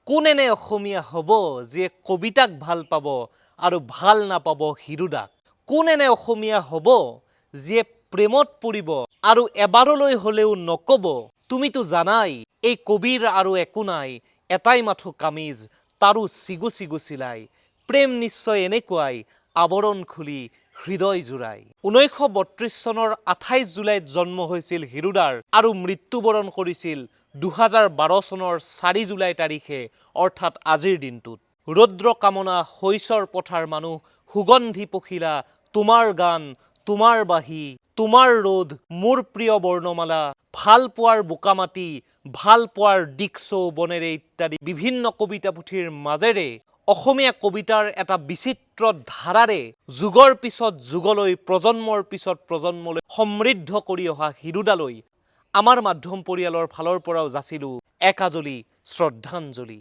কোন এনে অসমীয়া হ'ব যিয়ে কবিতাক ভাল পাব আৰু ভাল নাপাব হিৰুদাক? কোন এনে অসমীয়া হ'ব যিয়ে প্ৰেমত পৰিব আৰু এবাৰলৈ হ'লেও নকব তুমিতো জানাই এই কবিৰ আৰু একো নাই, এটাই মাথো কামিজ তাৰো চিগু চিগু চিলাই। প্ৰেম নিশ্চয় এনেকুৱাই আৱৰণ খুলি হৃদয় জোৰাই। 1932 চনৰ 28 জুলাইত জন্ম হৈছিল হিৰুদাৰ আৰু মৃত্যুবৰণ কৰিছিল 2012 চনৰ 4 জুলাই তাৰিখে, অৰ্থাৎ আজিৰ দিনটোত। ৰৌদ্ৰ কামনা শৈশৰ পথাৰ মানুহ, সুগন্ধি পখিলা তোমাৰ গান, তোমাৰ বাঁহী, তোমাৰ ৰ'দ, মোৰ প্ৰিয় বৰ্ণমালা, ভাল পোৱাৰ বোকামাটি, ভাল পোৱাৰ দিক্সৌ বনেৰে ইত্যাদি বিভিন্ন কবিতা পুথিৰ মাজেৰে অসমীয়া কবিতাৰ এটা বিচিত্ৰ ধাৰাৰে যুগৰ পিছত যুগলৈ, প্ৰজন্মৰ পিছত প্ৰজন্মলৈ সমৃদ্ধ কৰি অহা হিৰুদালৈ আমাৰ মাধ্যম পৰিয়ালৰ ফালৰ পৰাও যাচিলোঁ এক আজলি শ্ৰদ্ধাঞ্জলি।